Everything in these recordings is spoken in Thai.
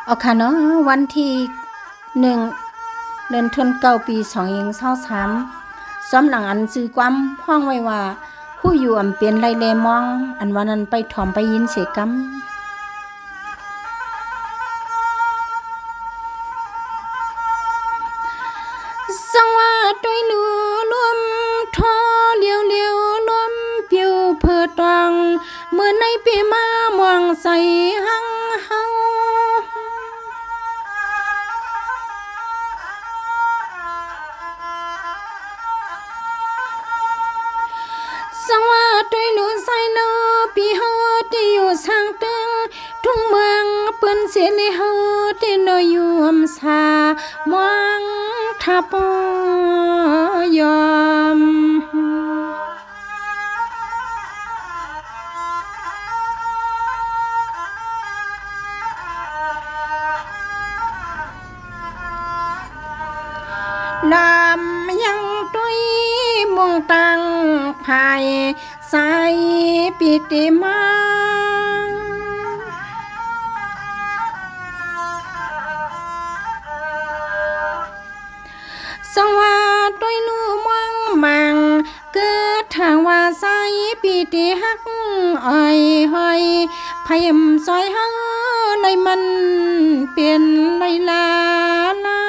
เอาค่ะเนาะวันที่1เดือนธันวาคมปี2023ซ้อมหลังอันซื้อความห้องไว้ว่าผู้อยู่อำเปลี่ยนไรแลมองอันว่านั้นไปถ่อมไปยินเสกำสังว่าด้วยหนูรวมทอเลียวเลียวรวมเปียวเพื่อตังเมื่อในปีมามองใส่หังเฮาสังว่าด้วยหนูใส่เนอปีเฮาที่อยู่สร้างตึงทุ่งเมืองเปิ้นเสียในเฮาที่นอยอยู่อำสามองทับยอมลำยังตุยมงตังภายสายปิติมาสังว่าตุยนูมังมังเกิดทางว่าสายปิติฮักอ้อยห้อยพยมซอยเฮาในมันเปลี่ยนไลลาลา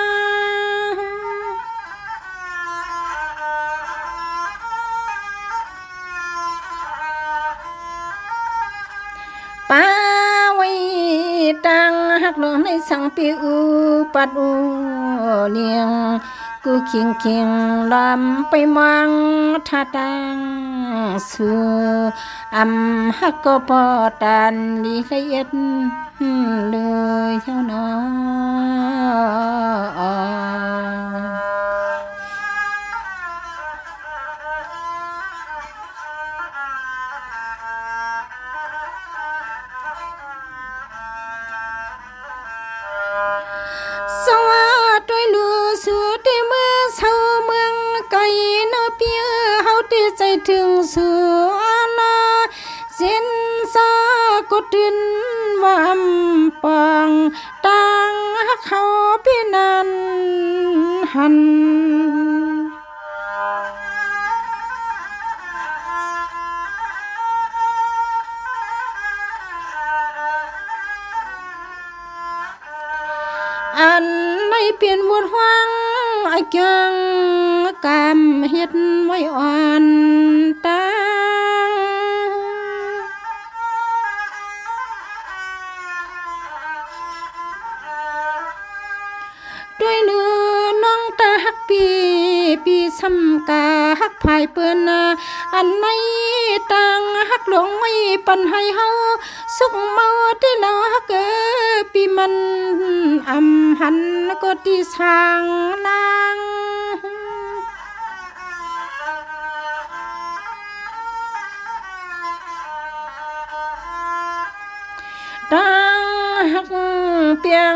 ป้าไว้ตังหักหลงในสังปิวปัดอูเลียงกูเคียงเคียงลำไปมังท่าตังสู่หักก็พอตันลีละเอียดเลยเท่าน้อสวัสดีลูสุดที่เมื่อเช้าเมืองไกลนเปียเฮาที่ใจถึงสุนาเส้นสากดินวามปังตังเขาพี่นันหันอันในเปลี่ยนวนหวังไอ้จังกำเฮ็ดไว้อ่อนตังด้วยเนื้อน้องตาฮักปีซ้ำกาฮักภายเปิ้นอันในตังฮักหลงไว้ปันให้เฮาสุขเมาที่เราฮักปีมันหันก็ที่สร้างนางตังฮักเปียง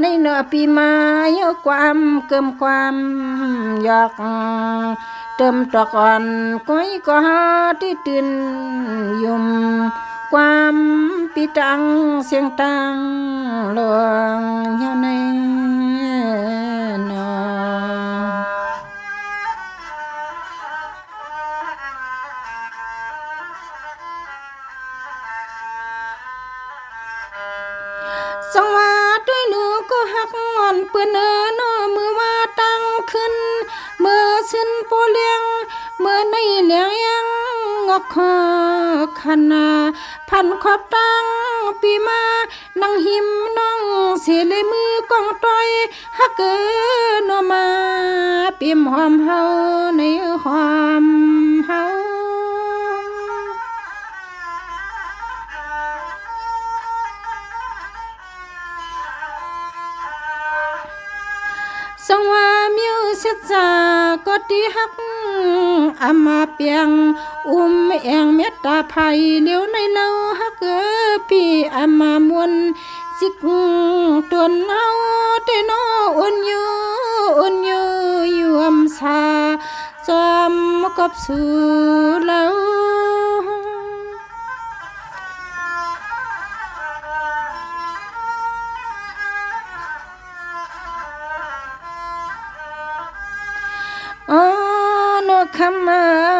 ในเนื้อปีมาเยอะความเกิมความอยากเติมตะก่อนก้อยก็ที่ตื่นยุ่มความปีตังเสียงตังหลวงเฮียในนอสังว่าด้วยหนูก็หักงอนเปื้อนนอมือว่าตั้งขึ้นเมื่อสิ้นโปเลียงเมื่อในเหลียงยังงอกคอขนาพันขอบตั้งปีมานั่งหิมน้องเสียเลยมือกองต้อยฮักเกนอมาปีมหอมเฮาในหอมเฮาสังว่ามิวเสจาก็ที่ฮักมาเปียงเองเมตตาภัยเลี้ยวในเนาฮักปีมามวนสิกตวนเนาเตโนอุ่นอยู่อยู่สาจอมกับสู่เล่า ส คำ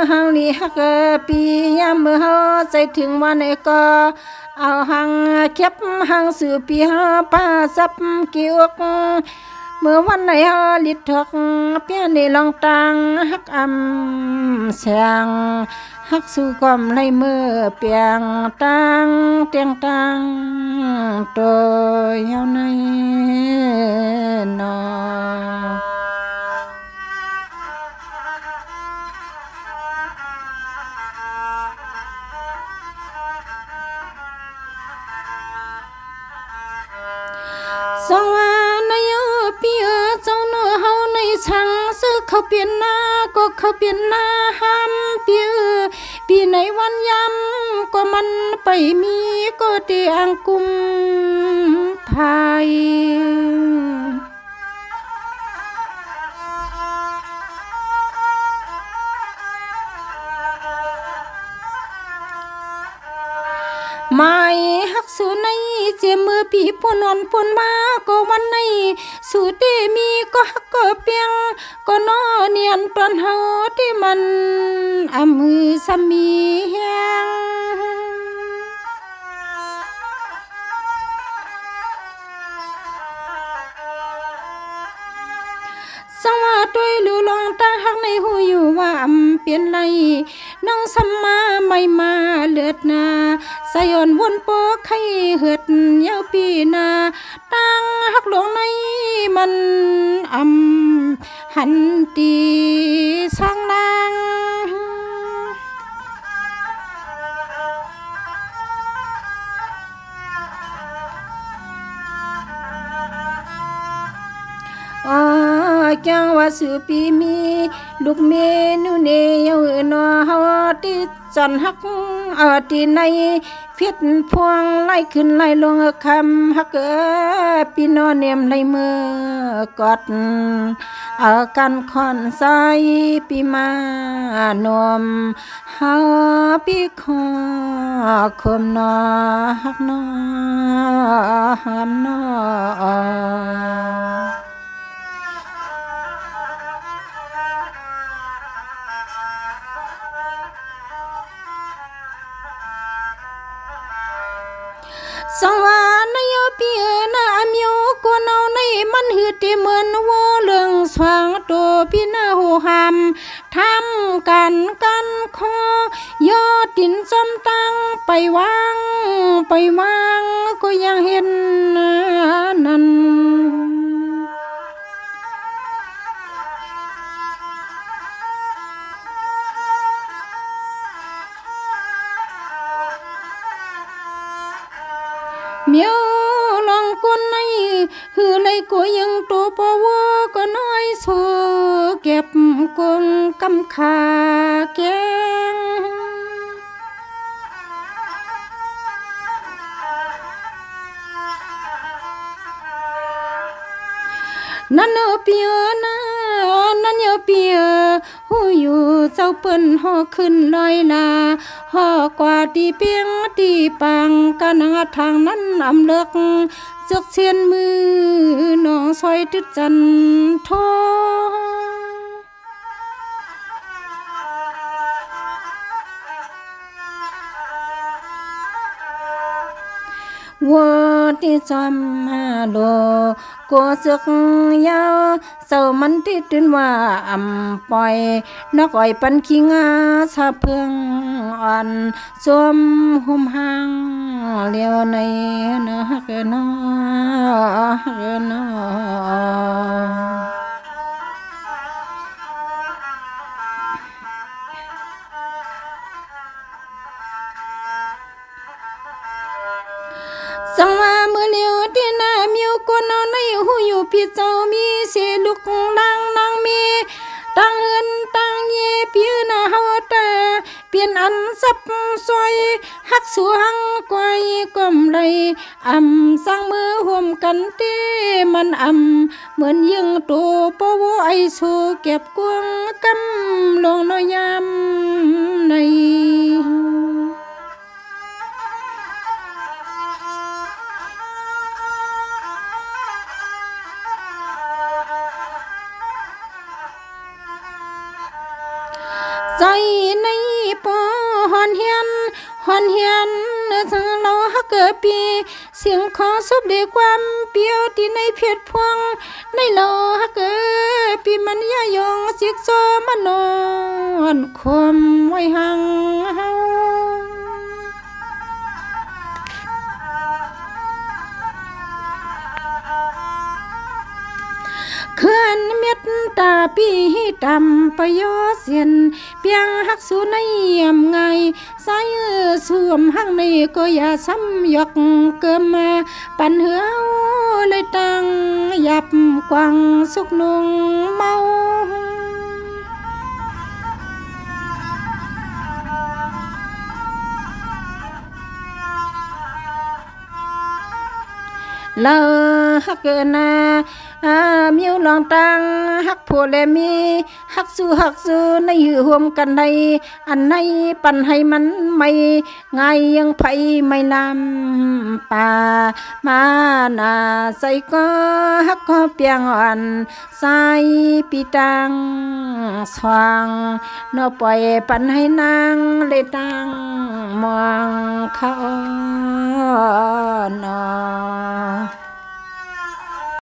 เฮานี่ฮักปียามมือเฮาใจถึงวันไหนก็เอาหังเก็บหังสื่อปีเฮาป้าซับกิวกเมื่อวันไหนเฮาลิดทกเปียนี่ลองตังฮักเสียงฮักสู่ความไหลมือเปียงตังเตียงตังตัวเฮาในนอสองว่าในปีเจ้าเนื้อเฮาในช่างซื้อเขาเปลี่ยนหน้าก็เขาเปลี่ยนหน้าห้ามปีในวันยำก็มันไปมีก็เตียงกุมภายไม่ฮักสู่ในเจียมือปีปุ่นอ่อนปุ่นมาก็วันในสู่เตมีก็ฮักก็เปียงก็นอเนียนปรนเฮาที่มันมือสามีแหงสังว่าด้วยลูลองตาหักในหูอยู่ว่าเปลี่ยนไรน้องสัมมาไม่มาเลือดนาสยอนวนโปไข่เหือดยาวปีนาตั้งหักหลวงในมันหันตีสร้างนางจังว่าสือปีมีลูกเมนูเนยนอเฮาติจันฮักตีในเฟียดพวงไล่ขึ้นไล่ลงคำฮักปีนอเนียมไล่มือกอดกันคอนใสปีมานวมเฮาปีคอคมนอฮักนอหามนอสังวานายปีนาอมิวกวนเอาในมันหืดที่เหมือนวัวเลืองสว่างตัวพี่นาหูหามทำกันคอยอดดินจำตังไปวางก็ยังเห็นนั่นเมียวลองกุนในหือในก็ยังตัวปอวัวก็น้อยโซเก็บกงกำขาแกงนั่นเปียนะนั่นเปียหูอยู่เจ้าเปิ้นห่อขึ้นลอยลาห่อกว่าตีเปียงตีปังกันทางนั้นเลิกจกเชียนมือน้องซอยตึดจันทวัวที่จำโลกัวซึกยาวเศร้ามันที่ตื่นว่าปล่อยนักอ้อยปันขี้งาสะเพิงอ่อนสวมห่มหางเลี้ยวในนะเกนอสังว่ามือเลียวที่หน้ามิวกวนเอาในหูอยู่พี่เจ้ามีเสียลูกลังนางมีตั้งเงินตั้งเย่พี่นาเฮาตาเปลี่ยนอันซับซอยฮักสวงกวยกมไรสร้างมือห่วมกันเต้มันเหมือนยิงตัวปวไอสูเก็บกวงกำลงน้อยยามใน ห ในปอฮอนเฮียนสังเราฮักเกอปีเสียงขอซบด้วยความเปียวที่ในเพชรพวงในเราฮักเกอปีมันยายองสิกโซมานอนคมไว้หังเฮาเขื่อนเม็ดตาปีดำประโยชน์เสียนเปียงหักสู่ในยำไงสายสวมหักในก็อย่าซ้ำยกเกิมมาปันเหือเลยตั้งยับกวางสุกนุงเมาเลอฮักเกนามิวลองตังฮักผัวและมีฮักสู้ในหือห่วมกันในอันในปันให้มันไม่ไงยังไผไม่นำป่ามานาใส่ก็ฮักก็เปียงอ่อนใส่ปีตังสว่างเนอปล่อยปันให้นางเลยตังมองเขานอ